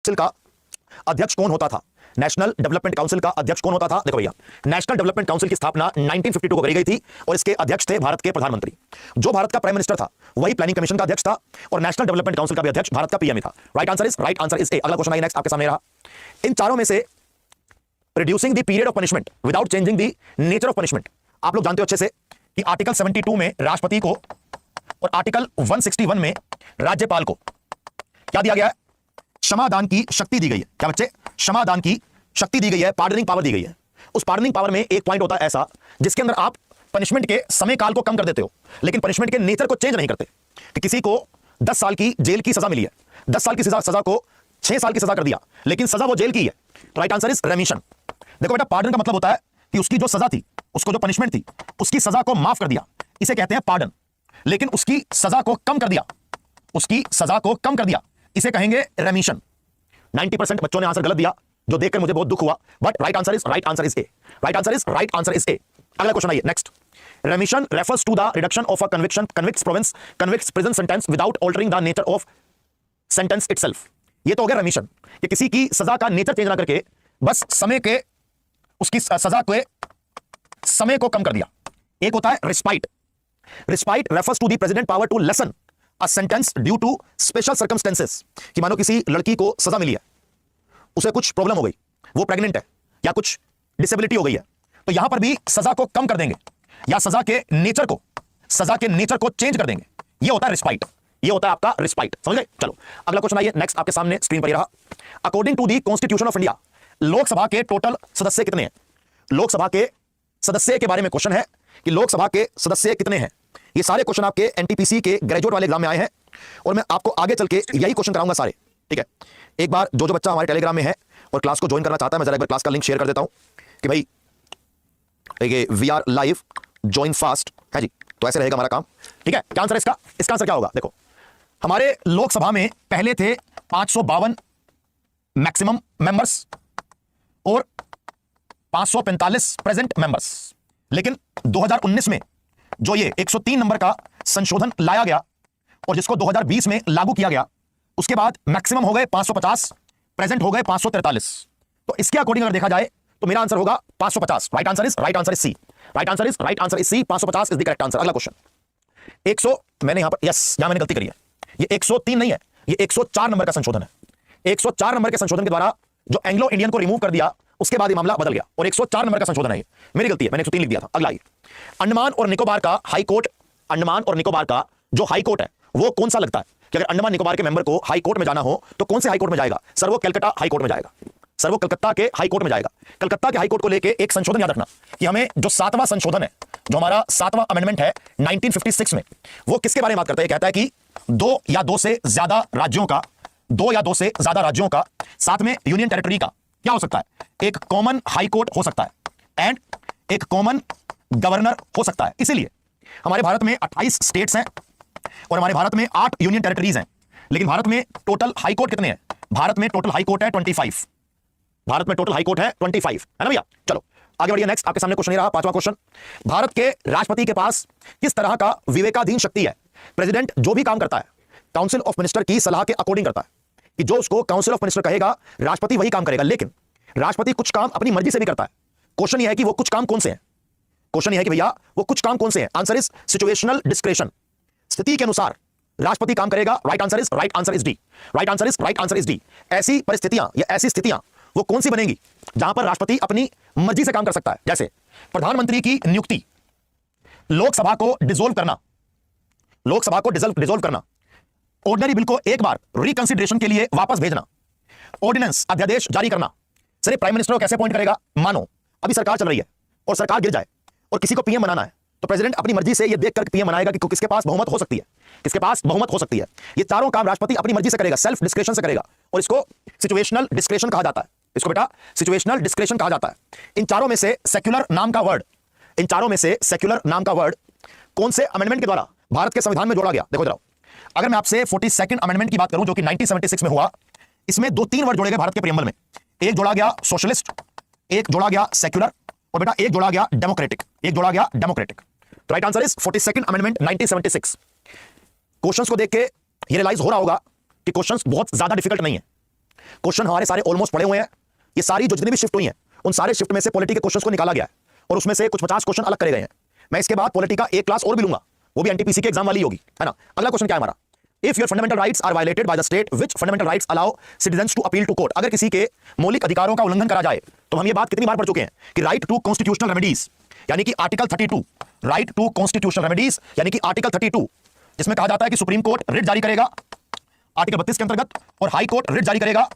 Council का अध्यक्ष कौन होता था? नेशनल डेवलपमेंट काउंसिल का अध्यक्ष कौन होता था? देखो भैया, नेशनल डेवलपमेंट काउंसिल की स्थापना 1952 को करी गई थी और इसके अध्यक्ष थे भारत के प्रधानमंत्री। जो भारत का प्राइम मिनिस्टर था वही प्लानिंग कमीशन का अध्यक्ष था और नेशनल डेवलपमेंट काउंसिल का भी अध्यक्ष भारत का पीएम ही था। Right answer is A. अगला क्वेश्चन आइए नेक्स्ट आपके सामने रहा। इन चारों में से reducing the period of punishment without changing the nature of punishment, आप लोग जानते हो अच्छे से कि आर्टिकल 72 में राष्ट्रपति को और आर्टिकल 161 में राज्यपाल को क्या दिया गया है? क्षमादान की शक्ति दी गई है। क्या बच्चे? क्षमादान की शक्ति दी गई है, पार्डनिंग पावर दी गई है। उस पार्डनिंग पावर में एक पॉइंट होता है ऐसा जिसके अंदर आप पनिशमेंट के समय काल को कम कर देते हो लेकिन पनिशमेंट के नेचर को चेंज नहीं करते। कि किसी को 10 साल की जेल की सजा मिली है, 10 साल की सजा को 6 साल की सजा कर दिया लेकिन सजा वो जेल की है, तो राइट आंसर इज रेमिशन। देखो बेटा, पार्डन का मतलब होता है कि उसकी जो सजा थी, उसको जो पनिशमेंट थी, उसकी सजा को माफ कर दिया, इसे कहते हैं पार्डन। लेकिन उसकी सजा को कम कर दिया, उसकी सजा को कम कर दिया, इसे कहेंगे रेमिशन। 90% बच्चों ने आंसर गलत दिया जो देखकर मुझे बहुत दुख हुआ, but right answer is A. Right answer is A. अगला क्वेश्चन आइए next. Remission refers to the reduction of a conviction convicts prison sentence without altering the nature of sentence itself. ये तो हो गया रेमिशन, कि किसी की सजा का नेचर चेंज ना करके बस समय के उसकी सजा के समय को कम कर दिया। एक होता है respite. Respite refers to the president power to lessen a sentence due to special circumstances, कि मानो किसी लड़की को सजा मिली है, उसे कुछ प्रॉब्लम हो गई, वो प्रेग्नेंट है या कुछ डिसेबिलिटी हो गई है, तो यहां पर भी सजा को कम कर देंगे या सजा के नेचर को चेंज कर देंगे। ये होता है रिस्पाइट, ये होता है आपका रिस्पाइट। समझ गए? चलो अगला क्वेश्चन आइए नेक्स्ट आपके सामने स्क्रीन पर ही रहा। According to the constitution of India, Lok Sabha के टोटल सदस्य कितने हैं? लोकसभा के सदस्य के बारे में क्वेश्चन है कि लोकसभा के सदस्य कितने हैं। ये सारे क्वेश्चन आपके एनटीपीसी के ग्रेजुएट वाले एग्जाम में आए हैं और मैं आपको आगे चल के यही क्वेश्चन कराऊंगा सारे। ठीक है, एक बार जो बच्चा हमारे टेलीग्राम में है और क्लास को ज्वाइन करना चाहता है, मैं जरा एक बार क्लास का लिंक शेयर कर देता हूं कि भाई ये we are live join fast है जी, तो ऐसे रहेगा हमारा काम। ठीक है, क्या आंसर है इसका आंसर क्या होगा? देखो, हमारे लोकसभा में पहले थे 552 मैक्सिमम मेंबर्स और 545 प्रेजेंट मेंबर्स, लेकिन 2019 में जो ये 103 नंबर का संशोधन लाया गया और जिसको 2020 में लागू किया गया, उसके बाद मैक्सिमम हो गए 550, प्रेजेंट हो गए 543। तो इसके अकॉर्डिंग अगर देखा जाए तो मेरा आंसर होगा 550। Right answer is C. Right answer is C. 550 is the correct answer. अगला क्वेश्चन 100, मैंने यहां पर यहां मैंने गलती करी है, ये 103 नहीं है, ये 104 नंबर का संशोधन है। 104 नंबर के संशोधन के द्वारा जो एंग्लो इंडियन को रिमूव कर दिया, उसके बाद ये मामला बदल गया और 104 नंबर का संशोधन है। ये मेरी गलती है, मैंने 103 लिख दिया था। अगला आइए, अंडमान और निकोबार का हाई कोर्ट, अंडमान और निकोबार का जो हाई कोर्ट है वो कौन सा लगता है? कि अगर अंडमान निकोबार के मेंबर को हाई कोर्ट में जाना हो तो कौन से हाई कोर्ट में जाएगा? सर वो कलकत्ता हाई कोर्ट में जाएगा, सर वो कलकत्ता के हाई कोर्ट में जाएगा। कलकत्ता के हाई कोर्ट को लेके एक संशोधन याद रखना कि हमें जो 7वां संशोधन है, जो हमारा 7वां अमेंडमेंट है 1956 में, वो किसके बारे में बात करता है? कहता है कि 2 या 2 से ज्यादा राज्यों का साथ में यूनियन टेरिटरी का क्या हो सकता है? एक कॉमन हाई कोर्ट हो सकता है एंड एक कॉमन गवर्नर हो सकता है। इसीलिए हमारे भारत में 28 स्टेट्स हैं और हमारे भारत में 8 यूनियन टेरिटरीज हैं, लेकिन भारत में टोटल हाई कोर्ट कितने हैं? भारत में टोटल हाई कोर्ट है 25। भारत में टोटल हाई कोर्ट है 25, है ना भैया? चलो आगे बढ़िए नेक्स्ट आपके सामने क्वेश्चन रहा 5वां क्वेश्चन। भारत के राष्ट्रपति के पास किस तरह का विवेकाधीन शक्ति है? प्रेसिडेंट जो भी काम करता है काउंसिल ऑफ मिनिस्टर की सलाह के अकॉर्डिंग करता है, कि जो उसको काउंसिल ऑफ मिनिस्टर कहेगा राष्ट्रपति वही काम करेगा, लेकिन राष्ट्रपति कुछ काम अपनी मर्जी से भी करता है। क्वेश्चन यह है कि वो कुछ काम कौन से हैं? क्वेश्चन यह है कि भैया वो कुछ काम कौन से हैं? Answer is situational discretion. स्थिति के अनुसार राष्ट्रपति काम करेगा। Right answer is D. ऐसी परिस्थितियां या ऐसी स्थितियां वो कौन सी बनेंगी जहां पर राष्ट्रपति अपनी मर्जी से काम कर सकता है? जैसे प्रधानमंत्री की नियुक्ति, लोकसभा को डिसॉल्व करना, ऑर्डिनरी बिल को एक बार रिकंसिडरेशन के लिए वापस भेजना, ऑर्डिनेंस अध्यादेश जारी करना। सर प्राइम मिनिस्टर को कैसे अपॉइंट करेगा? मानो अभी सरकार चल रही है और सरकार गिर जाए और किसी को पीएम बनाना है, तो प्रेसिडेंट अपनी मर्जी से ये देखकर पीएम बनाएगा कि किसके पास बहुमत हो सकती है, ये चारों काम राष्ट्रपति अपनी मर्जी से करेगा, सेल्फ डिस्क्रेशन से करेगा, और इसको सिचुएशनल डिस्क्रेशन कहा जाता है। इसको बेटा सिचुएशनल डिस्क्रेशन कहा जाता है। इन चारों में से सेक्युलर नाम का वर्ड कौन से अमेंडमेंट के द्वारा भारत के संविधान में जोड़ा गया? देखो जरा, अगर मैं आपसे 42nd अमेंडमेंट की बात करूं जो कि 1976 में हुआ, इसमें 2-3 वर्ड जोड़े गए भारत के प्रियम्बल में। एक जोड़ा गया सोशलिस्ट, एक जोड़ा गया सेक्युलर, और बेटा एक जोड़ा गया डेमोक्रेटिक। तो right answer is 42nd amendment 1976। Questions को देख के ये रियलाइज हो रहा होगा कि क्वेश्चंस बहुत ज्यादा डिफिकल्ट नहीं है। क्वेश्चन हमारे सारे ऑलमोस्ट पड़े हुए हैं। ये सारी जो जितनी भी शिफ्ट हुई हैं उन सारे शिफ्ट में से पॉलिटी के क्वेश्चंस को निकाला गया है और उसमें से कुछ 50 क्वेश्चन अलग करे गए हैं। मैं इसके बाद पॉलिटी का एक क्लास और भी लूंगा, वो भी एनटीपीसी के एग्जाम वाली होगी, है ना। अगला क्वेश्चन क्या है हमारा, if your fundamental rights are violated by the state which fundamental rights allow citizens to appeal to court. अगर किसी के मौलिक अधिकारों का उल्लंघन करा जाए तो हम ये बात कितनी बार पढ़ चुके हैं कि राइट टू कॉन्स्टिट्यूशनल रेमेडीज यानी कि article 32, right to constitutional remedies यानी कि आर्टिकल 32, जिसमें कहा जाता है कि सुप्रीम कोर्ट रिट जारी करेगा आर्टिकल 32 के अंतर्गत और हाई कोर्ट रिट जारी करेगा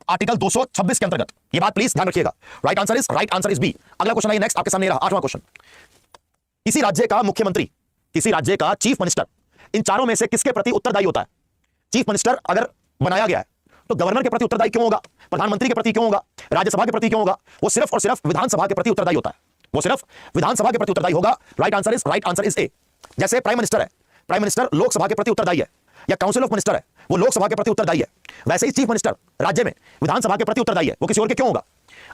आर्टिकल 226 के अंतर्गत। ये बात प्लीज ध्यान रखिएगा। Right answer is B. अगला क्वेश्चन है नेक्स्ट आपके सामने रहा 8वां क्वेश्चन, किसी राज्य का मुख्यमंत्री, किसी राज्य का चीफ मिनिस्टर इन चारों में से किसके प्रति उत्तरदायी होता है। चीफ मिनिस्टर अगर बनाया गया है तो गवर्नर के प्रति उत्तरदायी क्यों होगा, प्रधानमंत्री के प्रति क्यों होगा, राज्यसभा के प्रति क्यों होगा, वो सिर्फ और सिर्फ विधानसभा के प्रति उत्तरदायी होता है, वो सिर्फ विधानसभा के प्रति उत्तरदायी होगा। राइट आंसर इज ए। जैसे प्राइम मिनिस्टर है, प्राइम मिनिस्टर लोकसभा के प्रति उत्तरदायी है, या काउंसिल ऑफ मिनिस्टर है वो लोकसभा के प्रति उत्तरदायी है, वैसे ही चीफ मिनिस्टर राज्य में विधानसभा के प्रति उत्तरदायी है, वो किसी और के क्यों होगा।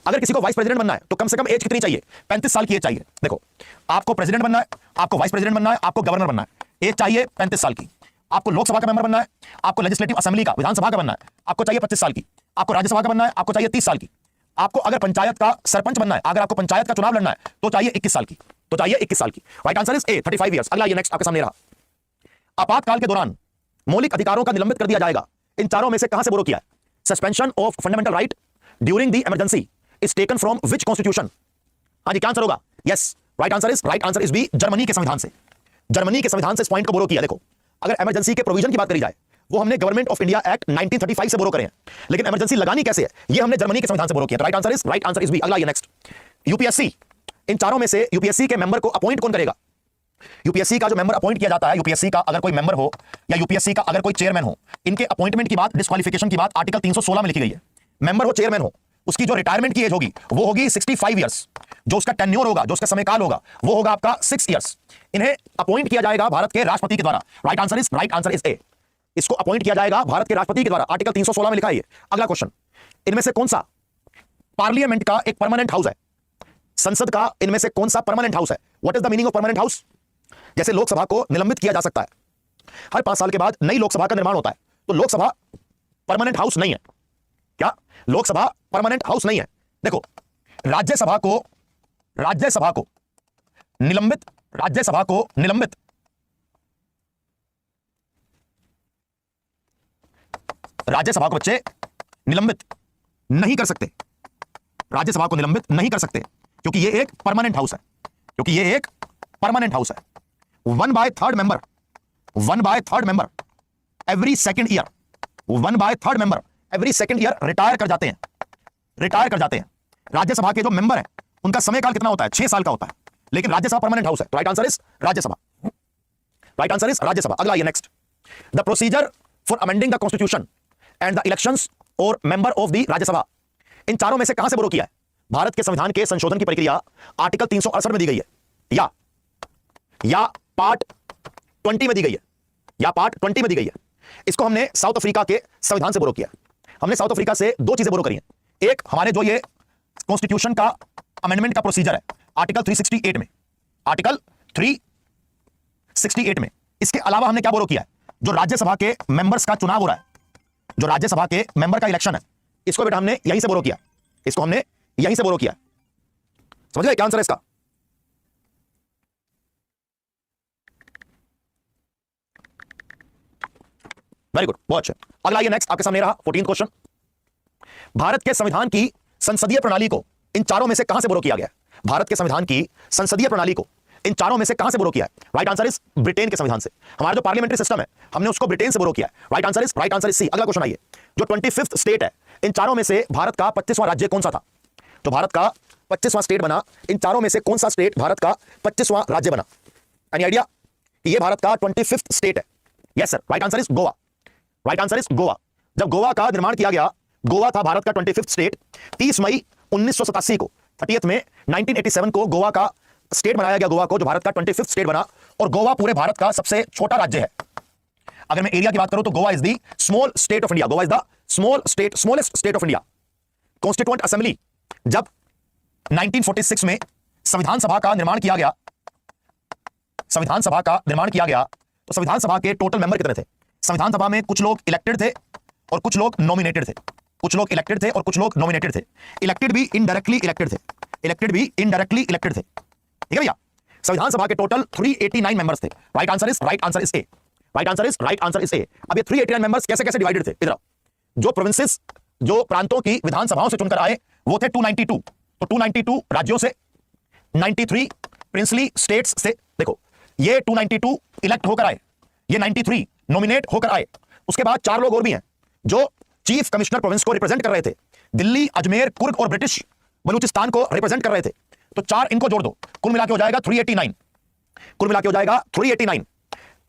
अगर किसी को वाइस प्रेसिडेंट बनना है तो कम से कम एज कितनी चाहिए, 35 साल की एज चाहिए। देखो, आपको प्रेसिडेंट बनना है, आपको वाइस प्रेसिडेंट बनना है, आपको गवर्नर बनना है, एज चाहिए 35 साल की। आपको लोकसभा का मेंबर बनना है, आपको लेजिस्लेटिव असेंबली का विधानसभा का बनना है, आपको चाहिए 25 साल की। आपको राज्यसभा का बनना है, आपको चाहिए 30 साल की। आपको अगर पंचायत का सरपंच बनना है, अगर आपको पंचायत का चुनाव लड़ना है तो चाहिए 21 साल की, तो चाहिए 21 साल की। Right answer is A 35 years. अगला ये नेक्स्ट आपके सामने रहा, आपातकाल के दौरान मौलिक अधिकारों का निलंबित कर दिया जाएगा, इन चारों में से कहां से बोरो किया है। Suspension of fundamental right during the emergency is taken from which constitution. हाँ जी, क्या आंसर होगा, yes right answer is B, Germany के संविधान से। जर्मनी के संविधान से इस पॉइंट को बोरो किया। देखो, अगर इमरजेंसी के प्रोविजन की बात करी जाए वो हमने गवर्नमेंट ऑफ इंडिया एक्ट 1935 से बोरो करे हैं, लेकिन इमरजेंसी लगानी कैसे है ये हमने जर्मनी के संविधान से बोरो किया। Right answer is B. अगला ये नेक्स्ट, यूपीएससी, इन चारों में से यूपीएससी के मेंबर को अपॉइंट कौन करेगा। यूपीएससी का जो मेंबर अपॉइंट किया जाता है, यूपीएससी का अगर कोई मेंबर हो या यूपीएससी का अगर कोई चेयरमैन हो, इनके अपॉइंटमेंट की बात, डिस्क्वालिफिकेशन की बात आर्टिकल 316 में लिखी गई है। मेंबर हो, चेयरमैन हो, उसकी जो रिटायरमेंट की एज होगी वो होगी 65 ईयर्स। जो उसका टेन्योर होगा, जो उसका समयकाल होगा वो होगा आपका 6 ईयर्स। इन्हें अपॉइंट किया जाएगा भारत के राष्ट्रपति के द्वारा। राइट आंसर इज ए। इसको अपॉइंट किया जाएगा भारत के राष्ट्रपति के द्वारा, आर्टिकल 316 में लिखा है। अगला क्वेश्चन, इनमें से कौन सा पार्लियामेंट का एक परमानेंट हाउस है, संसद का इनमें से कौन सा परमानेंट हाउस है। What is the meaning of permanent house. जैसे लोकसभा को निलंबित किया जा सकता है, हर 5 साल के बाद नई लोकसभा का निर्माण होता है, तो लोकसभा परमानेंट हाउस नहीं है क्या, लोकसभा परमानेंट हाउस नहीं है। देखो, राज्यसभा को निलंबित राज्यसभा को बच्चे निलंबित नहीं कर सकते, राज्यसभा को निलंबित नहीं कर सकते क्योंकि ये एक परमानेंट हाउस है, 1/3 member every second year, 1/3 member every second year retire कर जाते हैं। राज्यसभा के जो मेंबर हैं उनका समयकाल कितना होता है, 6 साल का होता है, लेकिन राज्यसभा परमानेंट हाउस है। Right answer is Rajya Sabha. अगला ये next, the procedure for amending the constitution and the elections और मेंबर ऑफ द राज्यसभा, इन चारों में से कहां से बोरो किया है। भारत के संविधान के संशोधन की प्रक्रिया आर्टिकल 368 में दी गई है, या पार्ट 20 में दी गई है, इसको हमने साउथ अफ्रीका के संविधान से बोरो किया। हमने साउथ अफ्रीका से 2 चीजें बोरो करी हैं। एक, हमारे जो ये कॉन्स्टिट्यूशन का अमेंडमेंट का प्रोसीजर है आर्टिकल 368 में, इसके अलावा हमने क्या बोरो किया है, जो राज्यसभा के मेंबर्स का चुनाव हो रहा है, जो राज्यसभा के मेंबर का इलेक्शन है, इसको बेटा हमने यहीं से बोरो किया, समझ गए क्या आंसर है इसका। वेरी गुड, बहुत अच्छा। अगला ये नेक्स्ट आपके सामने रहा 14 क्वेश्चन, भारत के संविधान की संसदीय प्रणाली को इन चारों में से कहां से बोरो किया गया है। भारत के संविधान की संसदीय प्रणाली को इन चारों में से कहां से बोरो किया है। राइट आंसर इज ब्रिटेन के संविधान से। हमारा जो पार्लियामेंट्री सिस्टम है हमने उसको ब्रिटेन से बोरो किया है। Right answer is C. अगला क्वेश्चन आइए, जो 25th स्टेट है इन चारों में से भारत का 25वां राज्य कौन सा था। तो भारत का 25वां स्टेट बना, इन चारों में से कौन सा स्टेट भारत का 25वां राज्य बना। एनी आइडिया, ये भारत का 25th स्टेट है। Yes sir, right answer is Goa. जब गोवा का निर्माण किया गया, गोवा था भारत का 25th स्टेट। 30 मई 1987 को, 30 में 1987 को गोवा का स्टेट बनाया गया, गोवा को, जो भारत का 25th स्टेट बना। और गोवा पूरे भारत का सबसे छोटा राज्य है। अगर मैं एरिया की बात करूं तो Goa is the small state of India, Goa is the smallest state of India. Constituent assembly, जब 1946 में संविधान सभा का निर्माण किया गया, तो संविधान सभा के टोटल मेंबर कितने थे। संविधान सभा में कुछ लोग इलेक्टेड थे और कुछ लोग नॉमिनेटेड थे। कुछ लोग इलेक्टेड थे और कुछ लोग नॉमिनेटेड थे। इलेक्टेड भी इनडायरेक्टली इलेक्टेड थे, इलेक्टेड भी इनडायरेक्टली इलेक्टेड थे। ठीक है भैया। संविधान सभा के टोटल 389 मेंबर्स थे। Right answer is A. Right answer is ए। अब ये 389 मेंबर्स कैसे कैसे डिवाइडेड थे? इधर जो प्रोविंसेस, जो प्रांतों की विधानसभाओं से चुनकर आए वो थे 292। तो 292 राज्यों से, 93 प्रिंसली स्टेट्स से। देखो ये 292 इलेक्ट होकर आए, ये 93 नॉमिनेट होकर आए। उसके बाद 4 लोग और भी हैं जो चीफ कमिश्नर प्रोविंस को रिप्रेजेंट कर रहे थे। दिल्ली, अजमेर, कुर्ग और ब्रिटिश बलूचिस्तान को रिप्रेजेंट कर रहे थे। तो 4 इनको जोड़ दो, कुल मिला के हो जाएगा 389। कुल मिला के हो जाएगा 389।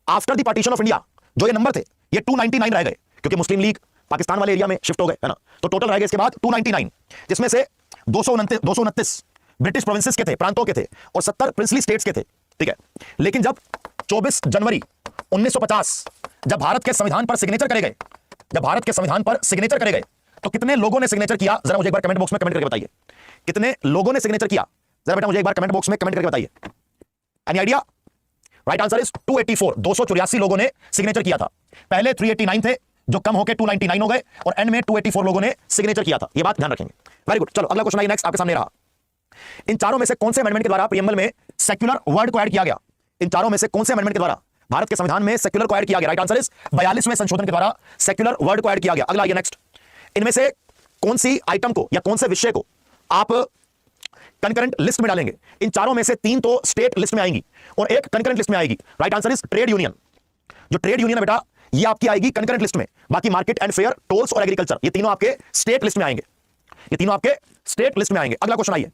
After the partition of India जो ये नंबर थे ये 299 रह गए, क्योंकि मुस्लिम लीग पाकिस्तान वाले एरिया में शिफ्ट हो गए, है ना। तो टोटल रह गए इसके बाद 299, जिसमें से 229 ब्रिटिश प्रोविंसेस के थे, प्रांतों के थे, और 70 प्रिंसली स्टेट्स के थे। ठीक है। लेकिन जब 24 जनवरी 1950 जब भारत के संविधान पर सिग्नेचर करे गए, जब भारत के संविधान पर सिग्नेचर करे गए, तो कितने लोगों ने सिग्नेचर किया? जरा मुझे एक बार कमेंट बॉक्स में कमेंट करके बताइए, कितने लोगों ने सिग्नेचर किया? जरा बेटा मुझे एक बार कमेंट बॉक्स में कमेंट करके बताइए। Any idea? Right answer is 284। 284 लोगों ने सिग्नेचर किया था। पहले 389 थे जो कम होकर 299 हो गए, और एंड में 284 लोगों ने सिग्नेचर किया था। ये बात ध्यान रखेंगे। Very good. चलो अगला क्वेश्चन आइए नेक्स्ट आपके सामने रहा। इन चारों में से कौन से अमेंडमेंट के द्वारा प्रीएम्बल में सेक्युलर वर्ड को ऐड किया गया? इन चारों में से कौन से अमेंडमेंट के द्वारा भारत के संविधान में सेक्युलर को ऐड किया गया? राइट आंसर इज 42वें संशोधन के द्वारा सेक्युलर वर्ड को ऐड किया गया। अगला आइए नेक्स्ट। इनमें से कौन सी आइटम को या कौन से विषय को आप कंकरेंट लिस्ट में डालेंगे? इन चारों में से 3 तो स्टेट लिस्ट में आएंगी और एक कंकरेंट लिस्ट में आएगी। Right answer is trade union. जो ट्रेड यूनियन है बेटा ये आपकी आएगी कंकरेंट लिस्ट में। बाकी मार्केट एंड फेयर, टोल्स और एग्रीकल्चर ये तीनों आपके स्टेट लिस्ट में आएंगे। ये तीनों आपके स्टेट लिस्ट में आएंगे। अगला क्वेश्चन आइए।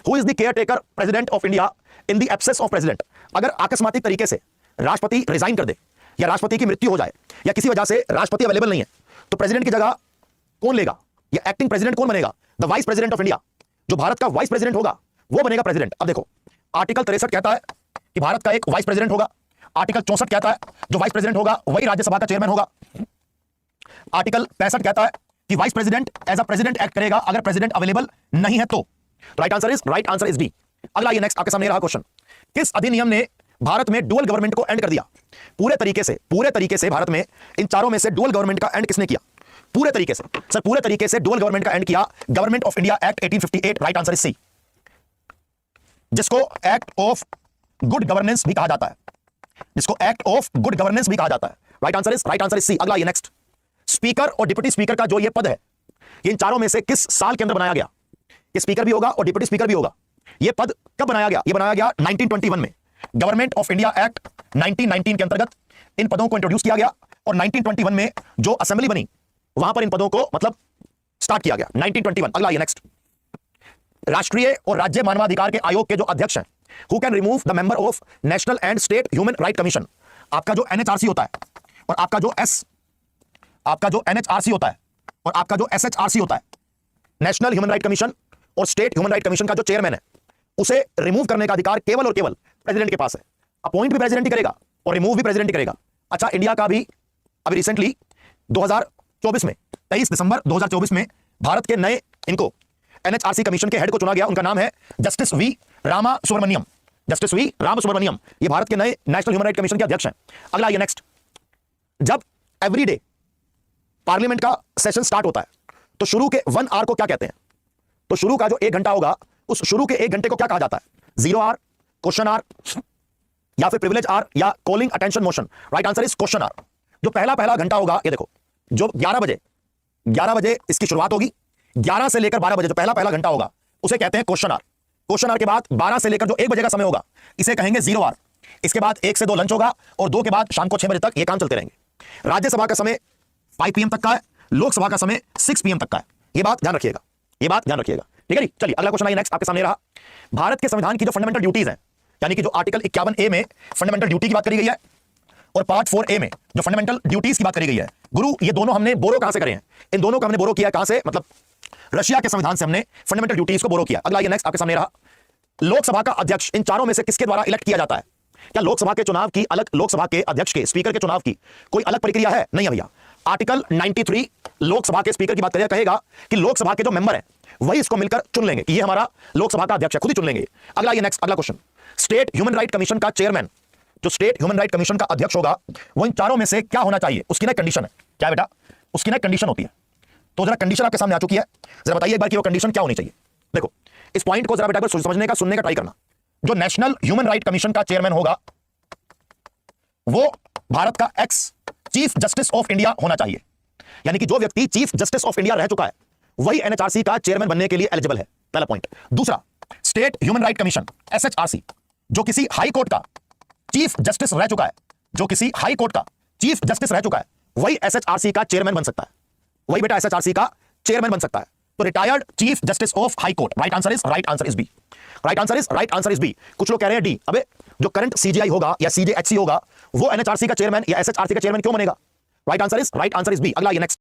Who is the care taker president of India in the absence of president? अगर आकस्मिक तरीके से राष्ट्रपति रिजाइन कर दे, या राष्ट्रपति की मृत्यु हो जाए, या किसी वजह से राष्ट्रपति अवेलेबल नहीं है, तो प्रेसिडेंट की जगह कौन लेगा? या एक्टिंग प्रेसिडेंट कौन बनेगा? The vice president of India. जो भारत का वाइस प्रेसिडेंट होगा वो बनेगा प्रेसिडेंट। अब देखो आर्टिकल 63 कहता है कि भारत का एक वाइस प्रेसिडेंट होगा। आर्टिकल 64 कहता है जो वाइस प्रेसिडेंट होगा वही राज्यसभा का चेयरमैन होगा। आर्टिकल 65 कहता है कि vice president as a president act करेगा अगर प्रेसिडेंट अवेलेबल नहीं है तो। Right answer is D. अगला ये नेक्स्ट आपके सामने रहा क्वेश्चन। किस अधिनियम ने भारत में डुअल गवर्नमेंट को एंड कर दिया? पूरे तरीके से भारत में इन चारों में से डुअल गवर्नमेंट का एंड किसने किया? पूरे तरीके से सर, पूरे तरीके से डुअल गवर्नमेंट का एंड किया government of India act 1858। Right answer is C, जिसको एक्ट ऑफ गुड गवर्नेंस भी कहा जाता है, जिसको एक्ट ऑफ गुड गवर्नेंस भी कहा जाता है। Right answer is C. अगला ये नेक्स्ट। स्पीकर और डिप्टी स्पीकर का जो ये पद है ये इन चारों में से किस साल के अंदर बनाया गया? ये स्पीकर भी होगा और डिप्टी स्पीकर भी होगा। ये पद कब बनाया गया? ये बनाया गया 1921 में। गवर्नमेंट ऑफ इंडिया एक्ट 1919 के अंतर्गत इन पदों को इंट्रोड्यूस किया गया, और 1921 में जो असेंबली बनी वहां पर इन पदों को मतलब स्टार्ट किया गया 1921। अगला ये नेक्स्ट। राष्ट्रीय और राज्य मानवाधिकार के आयोग के जो अध्यक्ष हैं, who can remove the member of national and state human right commission? आपका जो एनएचआरसी होता है और आपका जो एनएचआरसी होता है और आपका जो एसएचआरसी होता है, नेशनल ह्यूमन राइट कमीशन और स्टेट ह्यूमन राइट कमीशन का जो चेयरमैन है उसे रिमूव करने का अधिकार केवल और केवल प्रेसिडेंट के पास है। अपॉइंट भी प्रेसिडेंट ही करेगा और रिमूव भी प्रेसिडेंट ही करेगा। अच्छा, इंडिया का भी अभी रिसेंटली 2024 में 23 दिसंबर 2024 में भारत के नए इनको एनएचआरसी कमीशन के हेड को चुना गया। उनका नाम है justice V Rama Subramaniam. Justice V Ram Subramaniam ये भारत के नए नेशनल ह्यूमन राइट कमीशन के अध्यक्ष हैं। अगला ये नेक्स्ट। जब एवरीडे पार्लियामेंट का सेशन स्टार्ट होता है तो शुरू के 1 आवर को क्या कहते हैं? तो शुरू का जो 1 घंटा होगा उस शुरू के 1 घंटे को क्या कहा जाता है? 0 आवर, क्वेश्चन आवर, या फिर प्रिविलेज आवर, या calling attention motion? Right answer is question hour. जो पहला घंटा होगा ये देखो, जो 11 बजे इसकी शुरुआत होगी, 11 से लेकर 12 बजे जो पहला घंटा होगा उसे कहते हैं क्वेश्चन आवर। क्वेश्चन आवर के बाद 12 से लेकर जो 1 बजे का समय होगा इसे कहेंगे 0 आवर। इसके बाद 1 से 2 लंच होगा और 2 के बाद शाम को 6 बजे तक ये काम चलते रहेंगे। राज्यसभा का समय 5 PM तक का है, लोकसभा का समय 6 PM तक का है। ये बात ध्यान रखिएगा, ठीक है जी। चलिए अगला क्वेश्चन आइए नेक्स्ट आपके सामने रहा। भारत के संविधान की जो फंडामेंटल ड्यूटीज हैं, यानी कि जो आर्टिकल 51A में फंडामेंटल ड्यूटी की बात करी गई है और पार्ट 4A में जो फंडामेंटल ड्यूटीज की बात करी गई है, गुरु ये दोनों हमने बोरो कहां से करे हैं? इन दोनों को हमने बोरो किया कहां से? मतलब रशिया के संविधान से हमने फंडामेंटल ड्यूटीज को बोरो किया। अगला ये नेक्स्ट आपके सामने रहा। लोकसभा का अध्यक्ष इन चारों में से किसके द्वारा इलेक्ट किया जाता है? क्या लोकसभा के चुनाव की अलग, लोकसभा के अध्यक्ष के, स्पीकर के चुनाव की कोई अलग प्रक्रिया है? नहीं है भैया। आर्टिकल 93 लोकसभा के स्पीकर की बात करेगा, कहेगा कि लोकसभा के जो मेंबर हैं वही इसको मिलकर चुन लेंगे कि ये हमारा लोकसभा का अध्यक्ष है, खुद ही चुन लेंगे। अगला ये नेक्स्ट अगला question. State human right commission का चेयरमैन, जो स्टेट ह्यूमन राइट कमीशन का अध्यक्ष होगा, वो इन चारों में से क्या होना चाहिए? उसकी ना कंडीशन है क्या बेटा? उसकी ना कंडीशन होती है। तो जरा कंडीशन आपके सामने आ चुकी है, जरा बताइए एक बार कि वो कंडीशन क्या होनी चाहिए। देखो इस पॉइंट को जरा बेटा समझने का, सुनने का ट्राई करना। जो नेशनल ह्यूमन राइट कमीशन का चेयरमैन होगा वो भारत का ex chief justice of India होना चाहिए, यानी कि जो व्यक्ति चीफ जस्टिस ऑफ इंडिया रह चुका है वही एनएचआरसी का चेयरमैन बनने के लिए एलिजिबल है, पहला पॉइंट। दूसरा, state human right commission SHRC जो किसी हाई कोर्ट का चीफ जस्टिस रह चुका है, जो किसी हाई कोर्ट का चीफ जस्टिस रह चुका है वही एसएचआरसी का चेयरमैन बन सकता है, वही बेटा एसएचआरसी का चेयरमैन बन सकता है। तो retired chief justice of high court, right answer is B. Right answer is B. कुछ लोग कह रहे हैं डी। अबे जो करंट सीजीआई होगा या सीजेएचसी होगा वो एनएचआरसी का चेयरमैन या एसएचआरसी का चेयरमैन क्यों बनेगा? Right answer is B. अगला ये नेक्स्ट